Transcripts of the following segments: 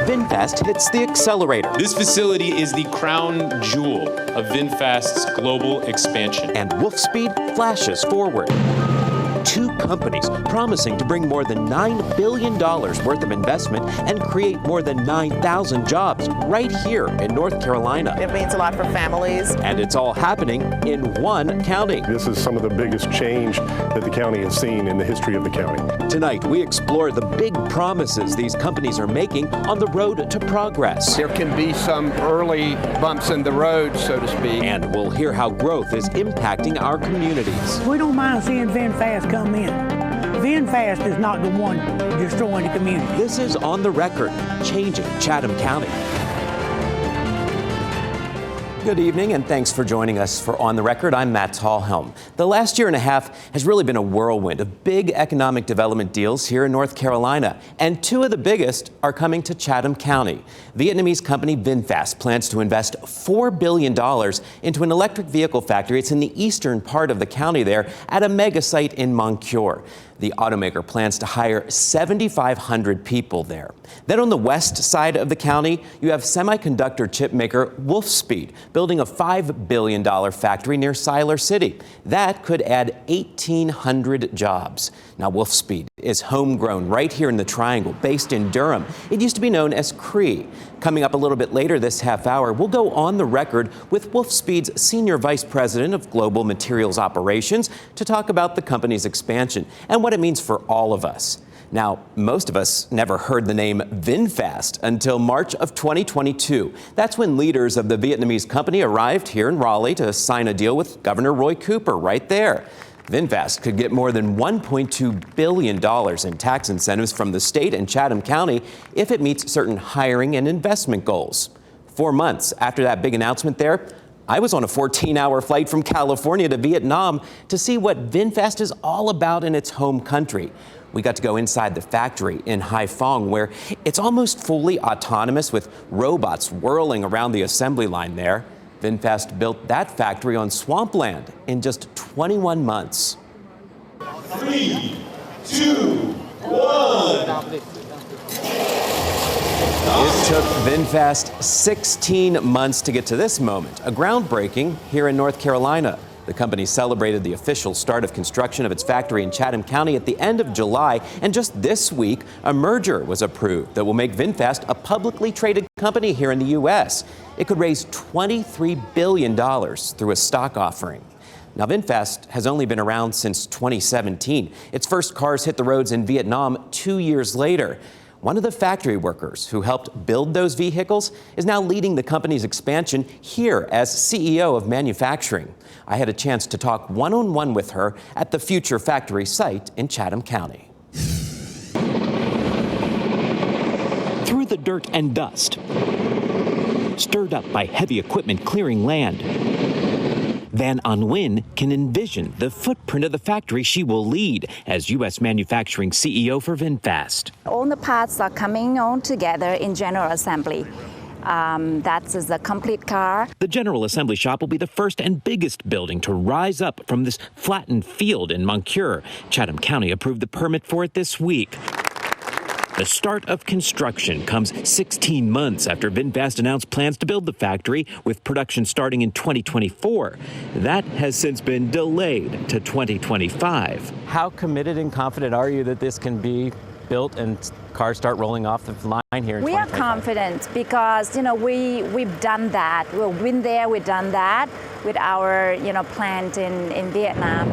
VinFast hits the accelerator. This facility is the crown jewel of VinFast's global expansion. And Wolfspeed flashes forward. Two companies promising to bring more than $9 billion worth of investment and create more than 9,000 jobs right here in North Carolina. It means a lot for families. And it's all happening in one county. This is some of the biggest change that the county has seen in the history of the county. Tonight, we explore the big promises these companies are making on the road to progress. There can be some early bumps in the road, so to speak. And we'll hear how growth is impacting our communities. We don't mind seeing VinFast come in. VinFast is not the one destroying the community. This is On the Record, changing Chatham County. Good evening, and thanks for joining us for On the Record. I'm Matt Tallhelm. The last year and a half has really been a whirlwind of big economic development deals here in North Carolina, and two of the biggest are coming to Chatham County. Vietnamese company VinFast plans to invest $4 billion into an electric vehicle factory. It's in the eastern part of the county there at a megasite in Moncure. The automaker plans to hire 7,500 people there. Then on the west side of the county, you have semiconductor chip maker Wolfspeed building a $5 billion factory near Siler City. That could add 1,800 jobs. Now, Wolfspeed is homegrown right here in the Triangle, based in Durham. It used to be known as Cree. Coming up a little bit later this half hour, we'll go on the record with Wolfspeed's Senior Vice President of Global Materials Operations to talk about the company's expansion and what it means for all of us. Now, most of us never heard the name VinFast until March of 2022. That's when leaders of the Vietnamese company arrived here in Raleigh to sign a deal with Governor Roy Cooper right there. VinFast could get more than $1.2 billion in tax incentives from the state and Chatham County if it meets certain hiring and investment goals. 4 months after that big announcement there, I was on a 14-hour flight from California to Vietnam to see what VinFast is all about in its home country. We got to go inside the factory in Hai Phong, where it's almost fully autonomous with robots whirling around the assembly line there. VinFast built that factory on swampland in just 21 months. 3, 2, 1. It took VinFast 16 months to get to this moment, a groundbreaking here in North Carolina. The company celebrated the official start of construction of its factory in Chatham County at the end of July, and just this week, a merger was approved that will make VinFast a publicly traded company here in the U.S. It could raise $23 billion through a stock offering. Now, VinFast has only been around since 2017. Its first cars hit the roads in Vietnam 2 years later. One of the factory workers who helped build those vehicles is now leading the company's expansion here as CEO of manufacturing. I had a chance to talk one-on-one with her at the future factory site in Chatham County. Through the dirt and dust, stirred up by heavy equipment clearing land, Van Nguyen can envision the footprint of the factory she will lead as U.S. manufacturing CEO for VinFast. All the parts are coming on together in general assembly. That is the complete car. The General Assembly Shop will be the first and biggest building to rise up from this flattened field in Moncure. Chatham County approved the permit for it this week. The start of construction comes 16 months after VinFast announced plans to build the factory, with production starting in 2024. That has since been delayed to 2025. How committed and confident are you that this can be built and cars start rolling off the line here in 2025? We are confident because, we've done that. We've been there, we've done that with our, plant in Vietnam.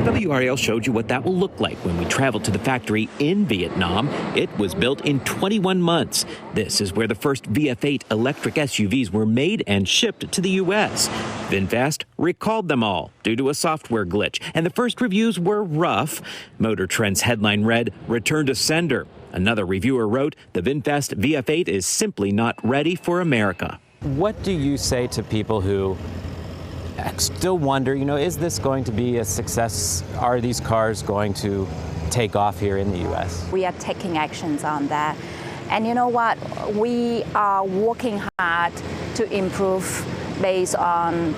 WRAL showed you what that will look like when we traveled to the factory in Vietnam. It was built in 21 months. This is where the first VF8 electric SUVs were made and shipped to the U.S. VinFast recalled them all due to a software glitch, and the first reviews were rough. Motor Trend's headline read, "Return to sender." Another reviewer wrote, "The VinFast VF8 is simply not ready for America." What do you say to people who still wonder, is this going to be a success? Are these cars going to take off here in the U.S.? We are taking actions on that. And you know what? We are working hard to improve based on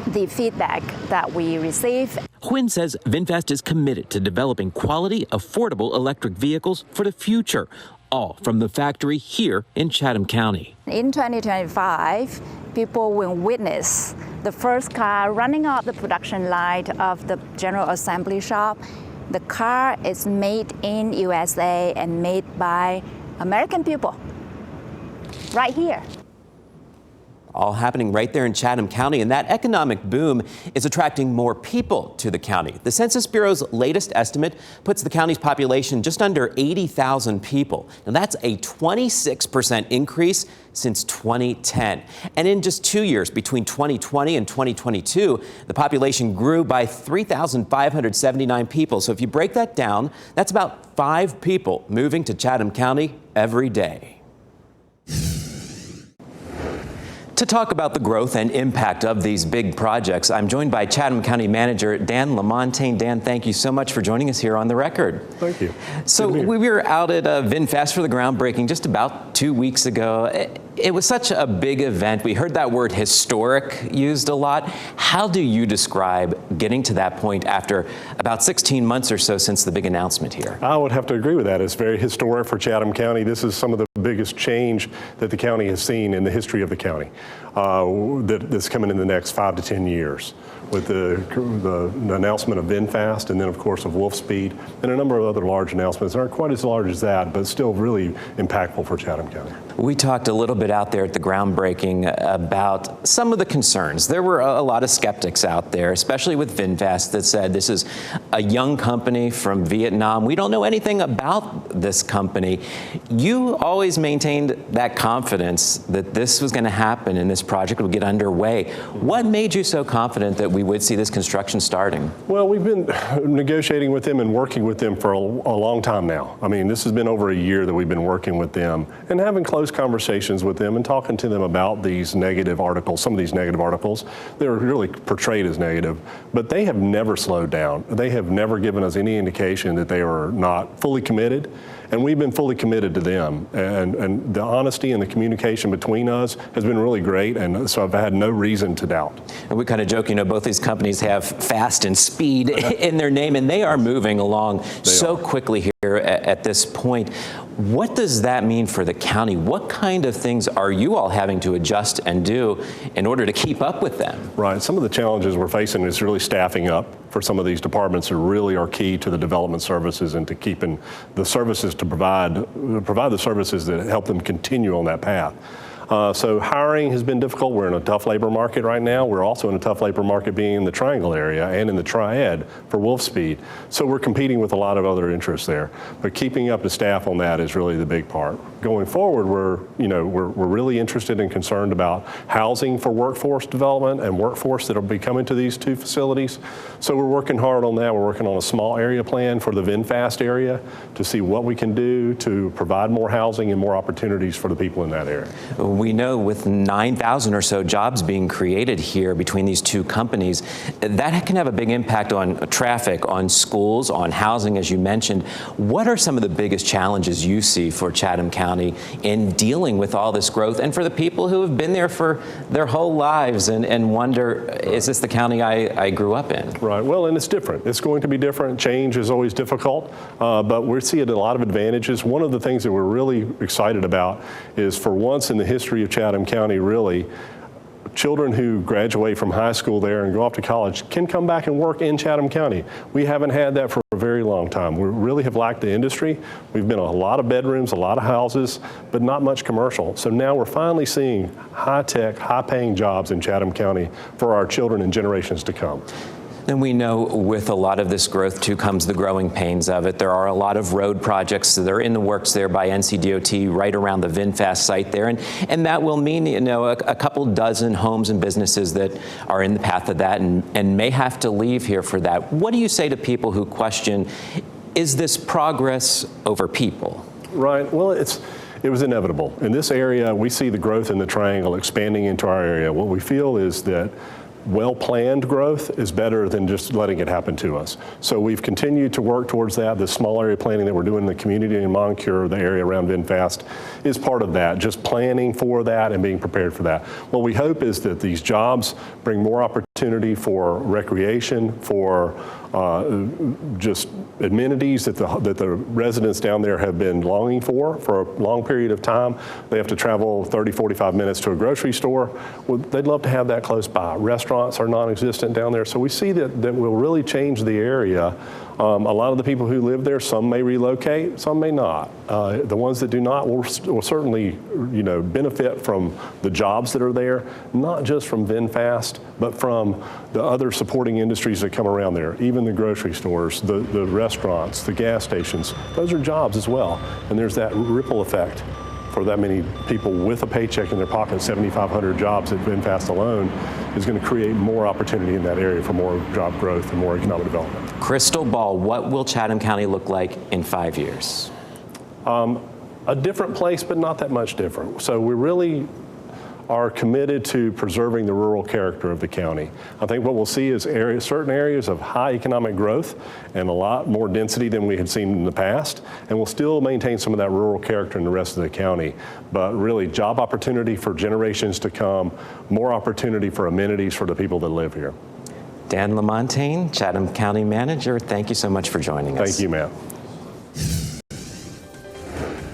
the feedback that we receive. Nguyen says VinFast is committed to developing quality, affordable electric vehicles for the future. all from the factory here in Chatham County. In 2025, people will witness the first car running off the production line of the General Assembly shop. The car is made in USA and made by American people, right here. All happening right there in Chatham County, and that economic boom is attracting more people to the county. The Census Bureau's latest estimate puts the county's population just under 80,000 people. Now that's a 26% increase since 2010. And in just 2 years, between 2020 and 2022, the population grew by 3,579 people. So if you break that down, that's about 5 people moving to Chatham County every day. To talk about the growth and impact of these big projects, I'm joined by Chatham County Manager Dan Lamontagne. Dan, thank you so much for joining us here on The Record. Thank you. So we were out at VinFast for the groundbreaking just about 2 weeks ago. It was such a big event. We heard that word historic used a lot. How do you describe getting to that point after about 16 months or so since the big announcement here? I would have to agree with that. It's very historic for Chatham County. This is some of the biggest change that the county has seen in the history of the county that's coming in the next 5 to 10 years. With the announcement of VinFast and then of course of Wolfspeed and a number of other large announcements. They aren't quite as large as that, but still really impactful for Chatham County. We talked a little bit out there at the groundbreaking about some of the concerns. There were a lot of skeptics out there, especially with VinFast, that said this is a young company from Vietnam. We don't know anything about this company. You always maintained that confidence that this was going to happen and this project would get underway. What made you so confident that we would see this construction starting? Well, we've been negotiating with them and working with them for a long time now. I mean, this has been over a year that we've been working with them and having close conversations with them and talking to them about these negative articles, some of these negative articles. They're really portrayed as negative, but they have never slowed down. They have never given us any indication that they are not fully committed. And we've been fully committed to them. And the honesty and the communication between us has been really great. And so I've had no reason to doubt. And we kind of joke, you know, both these companies have fast and speed in their name, and they are moving along so quickly here at this point. What does that mean for the county? What kind of things are you all having to adjust and do in order to keep up with them? Right. Some of the challenges we're facing is really staffing up for some of these departments that really are key to the development services and to keeping the services to provide the services that help them continue on that path. So hiring has been difficult. We're in a tough labor market right now. We're also in a tough labor market being in the Triangle area and in the Triad for Wolfspeed. So we're competing with a lot of other interests there. But keeping up the staff on that is really the big part. Going forward, we're really interested and concerned about housing for workforce development and workforce that will be coming to these two facilities. So we're working hard on that. We're working on a small area plan for the VinFast area to see what we can do to provide more housing and more opportunities for the people in that area. We know with 9,000 or so jobs being created here between these two companies, that can have a big impact on traffic, on schools, on housing, as you mentioned. What are some of the biggest challenges you see for Chatham County in dealing with all this growth and for the people who have been there for their whole lives and wonder, is this the county I grew up in? Right. Well, and it's different. It's going to be different. Change is always difficult, but we're seeing a lot of advantages. One of the things that we're really excited about is, for once in the history of Chatham County, really, children who graduate from high school there and go off to college can come back and work in Chatham County. We haven't had that for a very long time. We really have lacked the industry. We've been a lot of bedrooms, a lot of houses, but not much commercial. So now we're finally seeing high-tech, high-paying jobs in Chatham County for our children and generations to come. And we know with a lot of this growth, too, comes the growing pains of it. There are a lot of road projects that are in the works there by NCDOT right around the VinFast site there. And that will mean, you know, a couple dozen homes and businesses that are in the path of that and may have to leave here for that. What do you say to people who question, is this progress over people? Right. Well, it was inevitable. In this area, we see the growth in the Triangle expanding into our area. What we feel is that well-planned growth is better than just letting it happen to us. So we've continued to work towards that. The small area planning that we're doing in the community in Moncure, the area around VinFast, is part of that, just planning for that and being prepared for that. What we hope is that these jobs bring more opportunity for recreation, for just amenities that the residents down there have been longing for a long period of time. They have to travel 30, 45 minutes to a grocery store. Well, they'd love to have that close by. Restaurants are non-existent down there. So we see that will really change the area. A lot of the people who live there, some may relocate, some may not. The ones that do not will certainly, benefit from the jobs that are there, not just from VinFast, but from the other supporting industries that come around there, even the grocery stores, the restaurants, the gas stations. Those are jobs as well, and there's that ripple effect for that many people with a paycheck in their pocket. 7,500 jobs at VinFast alone is going to create more opportunity in that area for more job growth and more economic development. Crystal ball, what will Chatham County look like in 5 years? A different place, but not that much different. So we really are committed to preserving the rural character of the county. I think what we'll see is certain areas of high economic growth and a lot more density than we had seen in the past, and we'll still maintain some of that rural character in the rest of the county. But really, job opportunity for generations to come, more opportunity for amenities for the people that live here. Dan LaMontagne, Chatham County Manager, thank you so much for joining us. Thank you, Matt.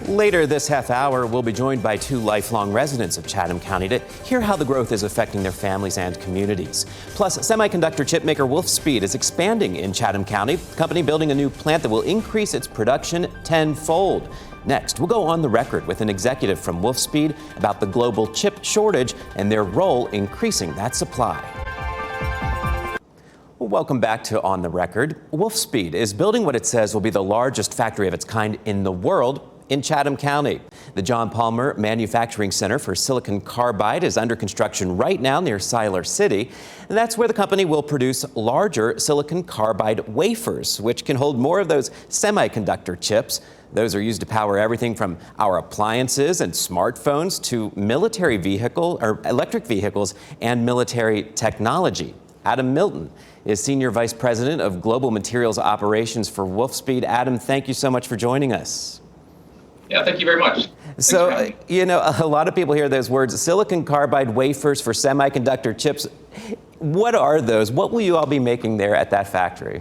Later this half hour, we'll be joined by two lifelong residents of Chatham County to hear how the growth is affecting their families and communities. Plus, semiconductor chip maker Wolfspeed is expanding in Chatham County, the company building a new plant that will increase its production tenfold. Next, we'll go on the record with an executive from Wolfspeed about the global chip shortage and their role increasing that supply. Welcome back to On the Record. Wolfspeed is building what it says will be the largest factory of its kind in the world in Chatham County. The John Palmer Manufacturing Center for Silicon Carbide is under construction right now near Siler City. And that's where the company will produce larger silicon carbide wafers, which can hold more of those semiconductor chips. Those are used to power everything from our appliances and smartphones to military electric vehicles and military technology. Adam Milton is Senior Vice President of Global Materials Operations for Wolfspeed. Adam, thank you so much for joining us. Yeah, thank you very much. So, a lot of people hear those words, silicon carbide wafers for semiconductor chips. What are those? What will you all be making there at that factory?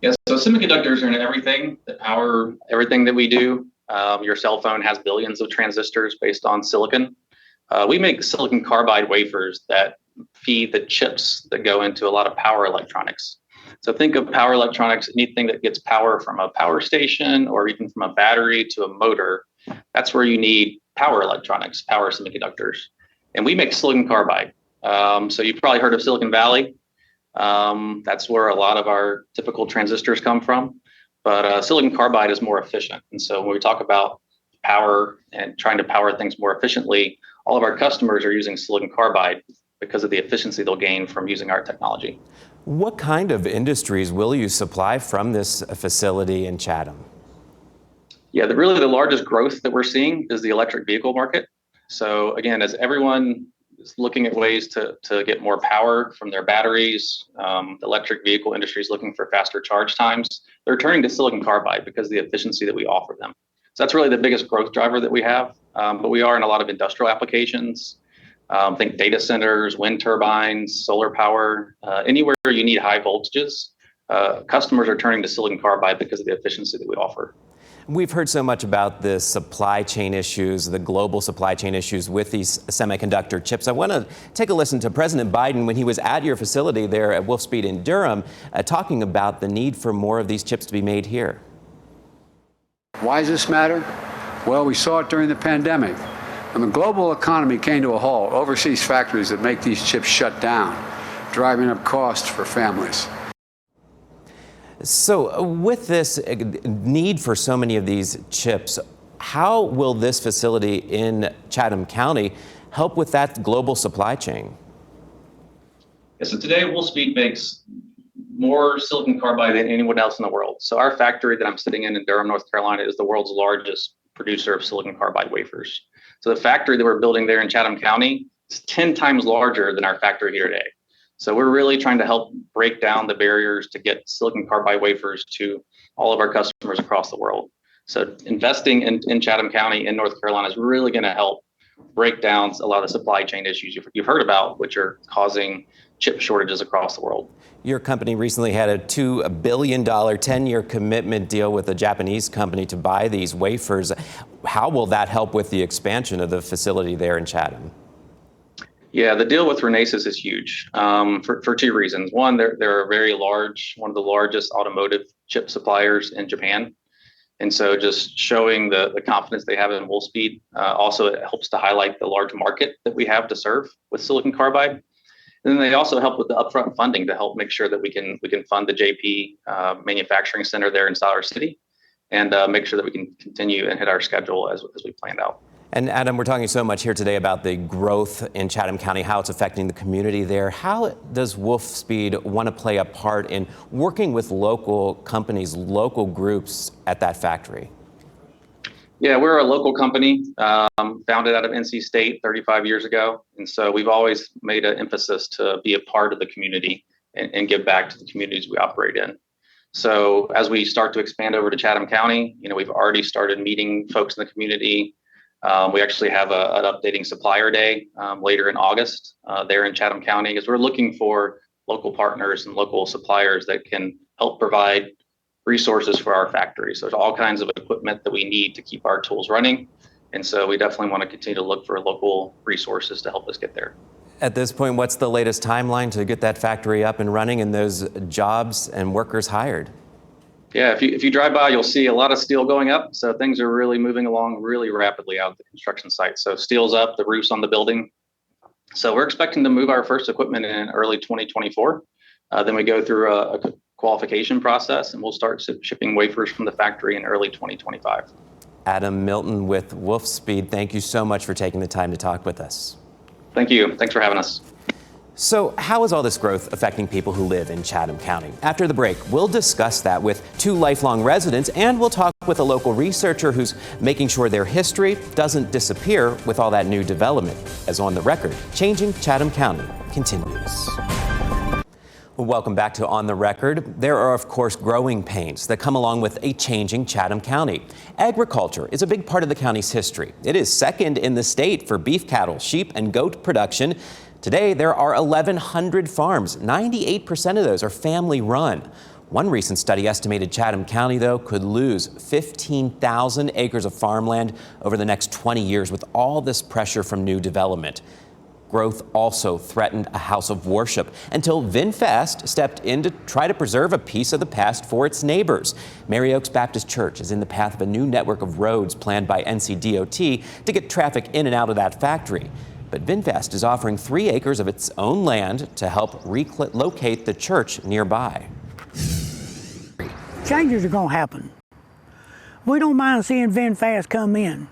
Yes, so semiconductors are in everything that power everything that we do. Your cell phone has billions of transistors based on silicon. We make silicon carbide wafers that feed the chips that go into a lot of power electronics. So think of power electronics, anything that gets power from a power station or even from a battery to a motor. That's where you need power electronics, power semiconductors. And we make silicon carbide. So you've probably heard of Silicon Valley. That's where a lot of our typical transistors come from. But silicon carbide is more efficient. And so when we talk about power and trying to power things more efficiently, all of our customers are using silicon carbide because of the efficiency they'll gain from using our technology. What kind of industries will you supply from this facility in Chatham? Yeah, really the largest growth that we're seeing is the electric vehicle market. So again, as everyone is looking at ways to get more power from their batteries, the electric vehicle industry is looking for faster charge times. They're turning to silicon carbide because of the efficiency that we offer them. So that's really the biggest growth driver that we have. But we are in a lot of industrial applications. Think data centers, wind turbines, solar power, anywhere you need high voltages, customers are turning to silicon carbide because of the efficiency that we offer. We've heard so much about the supply chain issues, the global supply chain issues with these semiconductor chips. I want to take a listen to President Biden when he was at your facility there at Wolfspeed in Durham, talking about the need for more of these chips to be made here. Why does this matter? Well, we saw it during the pandemic. When the global economy came to a halt, overseas factories that make these chips shut down, driving up costs for families. So with this need for so many of these chips, how will this facility in Chatham County help with that global supply chain? Yeah, so today Wolfspeed makes more silicon carbide than anyone else in the world. So our factory that I'm sitting in Durham, North Carolina is the world's largest producer of silicon carbide wafers. So the factory that we're building there in Chatham County is 10 times larger than our factory here today. So we're really trying to help break down the barriers to get silicon carbide wafers to all of our customers across the world. So investing in Chatham County in North Carolina is really going to help break down a lot of the supply chain issues you've heard about, which are causing chip shortages across the world. Your company recently had a $2 billion 10-year commitment deal with a Japanese company to buy these wafers. How will that help with the expansion of the facility there in Chatham? Yeah, the deal with Renesas is huge for two reasons. One, they're a very large, one of the largest automotive chip suppliers in Japan. And so just showing the confidence they have in Wolfspeed, also it helps to highlight the large market that we have to serve with silicon carbide. And then they also help with the upfront funding to help make sure that we can fund the JP manufacturing center there in Siler City and make sure that we can continue and hit our schedule as we planned out. And Adam, we're talking so much here today about the growth in Chatham County, how it's affecting the community there. How does Wolfspeed want to play a part in working with local companies, local groups at that factory? Yeah, we're a local company founded out of NC State 35 years ago. And so we've always made an emphasis to be a part of the community and give back to the communities we operate in. So as we start to expand over to Chatham County, we've already started meeting folks in the community. We actually have an updating supplier day later in August there in Chatham County, because we're looking for local partners and local suppliers that can help provide resources for our factory. So there's all kinds of equipment that we need to keep our tools running. And so we definitely want to continue to look for local resources to help us get there. At this point, what's the latest timeline to get that factory up and running and those jobs and workers hired? Yeah, if you drive by, you'll see a lot of steel going up. So things are really moving along really rapidly out of the construction site. So steel's up, the roof's on the building. So we're expecting to move our first equipment in early 2024. Then we go through a qualification process and we'll start shipping wafers from the factory in early 2025. Adam Milton with Wolfspeed, thank you so much for taking the time to talk with us. Thank you. Thanks for having us. So how is all this growth affecting people who live in Chatham County? After the break, we'll discuss that with two lifelong residents, and we'll talk with a local researcher who's making sure their history doesn't disappear with all that new development. As On the Record, Changing Chatham County continues. Well, welcome back to On the Record. There are, of course, growing pains that come along with a changing Chatham County. Agriculture is a big part of the county's history. It is second in the state for beef cattle, sheep, and goat production. Today, there are 1,100 farms. 98% of those are family-run. One recent study estimated Chatham County, though, could lose 15,000 acres of farmland over the next 20 years with all this pressure from new development. Growth also threatened a house of worship until VinFast stepped in to try to preserve a piece of the past for its neighbors. Mary Oaks Baptist Church is in the path of a new network of roads planned by NCDOT to get traffic in and out of that factory. But VinFast is offering 3 acres of its own land to help relocate the church nearby. Changes are going to happen. We don't mind seeing VinFast come in.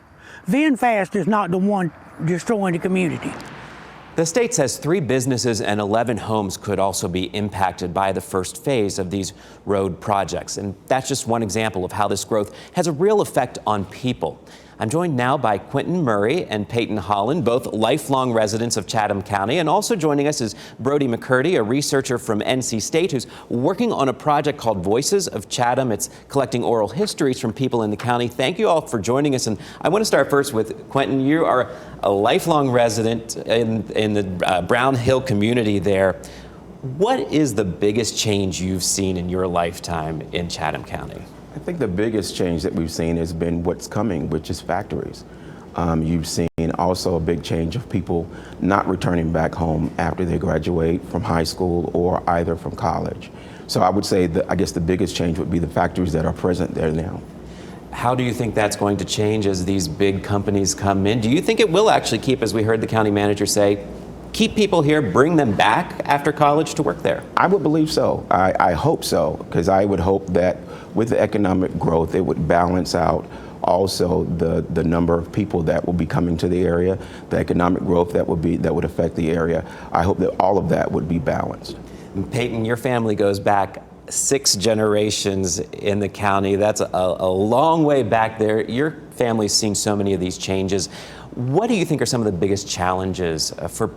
VinFast is not the one destroying the community. The state says 3 businesses and 11 homes could also be impacted by the first phase of these road projects. And that's just one example of how this growth has a real effect on people. I'm joined now by Quentin Murray and Peyton Holland, both lifelong residents of Chatham County. And also joining us is Brody McCurdy, a researcher from NC State who's working on a project called Voices of Chatham. It's collecting oral histories from people in the county. Thank you all for joining us. And I want to start first with Quentin. You are a lifelong resident in the Brown Hill community there. What is the biggest change you've seen in your lifetime in Chatham County? I think the biggest change that we've seen has been what's coming, which is factories. You've seen also a big change of people not returning back home after they graduate from high school or either from college. So I would say that I guess the biggest change would be the factories that are present there now. How do you think that's going to change as these big companies come in? Do you think it will actually keep, as we heard the county manager say, keep people here, bring them back after college to work there? I would believe so. I hope so, because I would hope that with the economic growth, it would balance out also the number of people that will be coming to the area, the economic growth that would affect the area. I hope that all of that would be balanced. Peyton, your family goes back 6 generations in the county. That's a long way back there. Your family's seen so many of these changes. What do you think are some of the biggest challenges for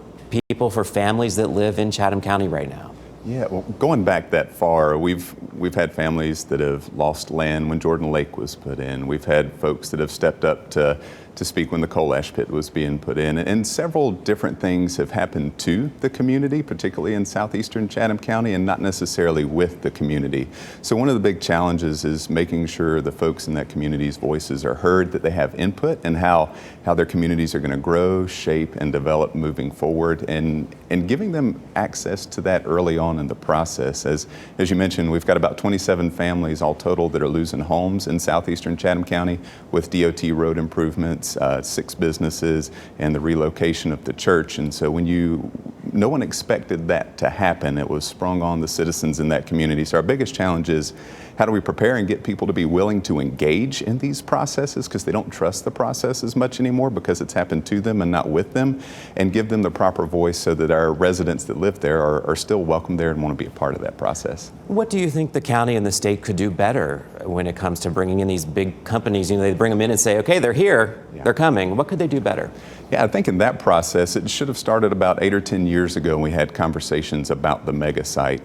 people, for families that live in Chatham County right now? Yeah, well, going back that far, we've had families that have lost land when Jordan Lake was put in. We've had folks that have stepped up to speak when the coal ash pit was being put in. And several different things have happened to the community, particularly in southeastern Chatham County, and not necessarily with the community. So one of the big challenges is making sure the folks in that community's voices are heard, that they have input, and how their communities are going to grow, shape, and develop moving forward, and giving them access to that early on in the process. As you mentioned, we've got about 27 families all total that are losing homes in southeastern Chatham County with DOT road improvements, 6 businesses, and the relocation of the church. And so no one expected that to happen. It was sprung on the citizens in that community. So our biggest challenge is, how do we prepare and get people to be willing to engage in these processes, because they don't trust the process as much anymore because it's happened to them and not with them, and give them the proper voice so that our residents that live there are still welcome there and want to be a part of that process. What do you think the county and the state could do better when it comes to bringing in these big companies? They bring them in and say, okay, they're here, they're coming. What could they do better? Yeah, I think in that process, it should have started about 8 or 10 years ago when we had conversations about the megasite.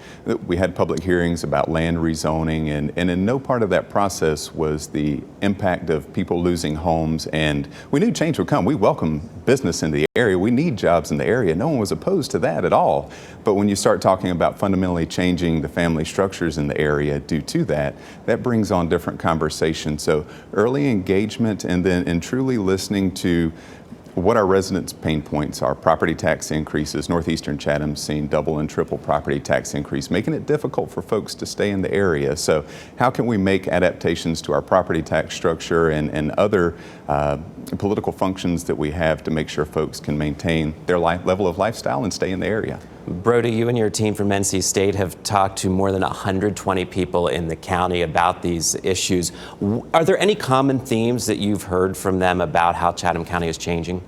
We had public hearings about land rezoning, and in no part of that process was the impact of people losing homes. And we knew change would come. We welcome business in the area. We need jobs in the area. No one was opposed to that at all. But when you start talking about fundamentally changing the family structures in the area due to that, that brings on different conversations. So early engagement, and truly listening to what our residents' pain points are. Property tax increases. Northeastern Chatham's seen double and triple property tax increase, making it difficult for folks to stay in the area. So how can we make adaptations to our property tax structure and other political functions that we have to make sure folks can maintain their level of lifestyle and stay in the area? Brody, you and your team from NC State have talked to more than 120 people in the county about these issues. Are there any common themes that you've heard from them about how Chatham County is changing?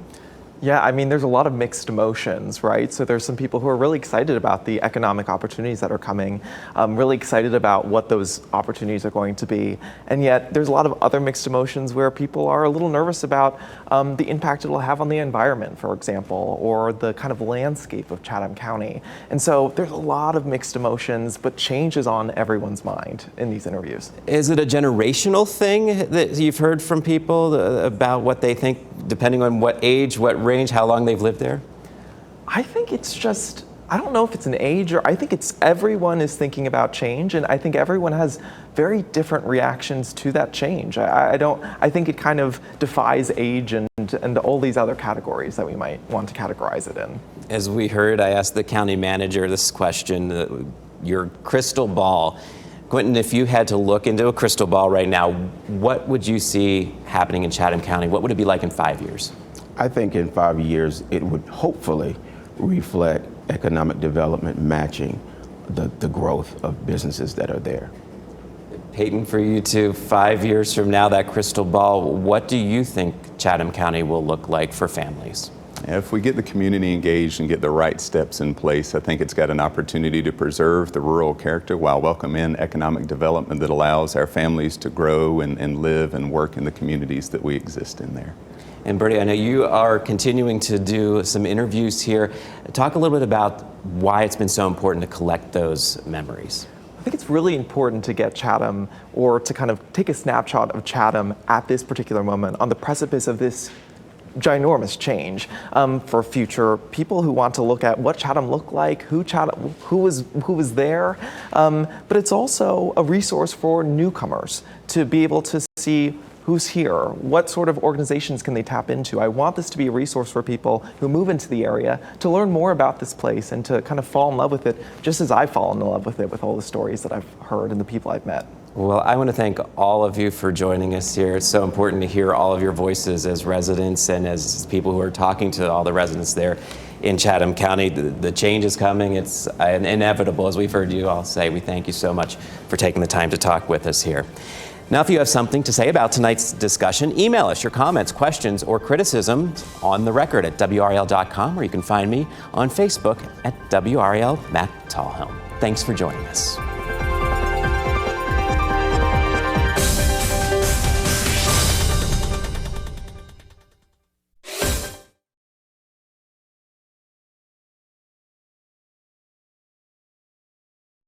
Yeah, I mean, there's a lot of mixed emotions, right? So there's some people who are really excited about the economic opportunities that are coming, really excited about what those opportunities are going to be. And yet there's a lot of other mixed emotions where people are a little nervous about the impact it'll have on the environment, for example, or the kind of landscape of Chatham County. And so there's a lot of mixed emotions, but change is on everyone's mind in these interviews. Is it a generational thing that you've heard from people about what they think, depending on what age, what range, how long they've lived there? I think it's just, I don't know if it's an age, or I think it's everyone is thinking about change, and I think everyone has very different reactions to that change. I think it kind of defies age and all these other categories that we might want to categorize it in. As we heard, I asked the county manager this question, your crystal ball. Quentin, if you had to look into a crystal ball right now, what would you see happening in Chatham County? What would it be like in 5 years? I think in 5 years, it would hopefully reflect economic development matching the growth of businesses that are there. Peyton, for you too, 5 years from now, that crystal ball, what do you think Chatham County will look like for families? If we get the community engaged and get the right steps in place, I think it's got an opportunity to preserve the rural character while welcoming economic development that allows our families to grow and live and work in the communities that we exist in there. And Bertie, I know you are continuing to do some interviews here. Talk a little bit about why it's been so important to collect those memories. I think it's really important to get Chatham, or to kind of take a snapshot of Chatham at this particular moment on the precipice of this ginormous change, for future people who want to look at what Chatham looked like, who was there, but it's also a resource for newcomers to be able to see who's here, what sort of organizations can they tap into. I want this to be a resource for people who move into the area to learn more about this place and to kind of fall in love with it, just as I've fallen in love with it with all the stories that I've heard and the people I've met. Well, I want to thank all of you for joining us here. It's so important to hear all of your voices as residents and as people who are talking to all the residents there in Chatham County. The change is coming. It's inevitable, as we've heard you all say. We thank you so much for taking the time to talk with us here. Now, if you have something to say about tonight's discussion, email us your comments, questions, or criticisms on the record at WRAL.com, or you can find me on Facebook at WRAL Matt Tallhelm. Thanks for joining us.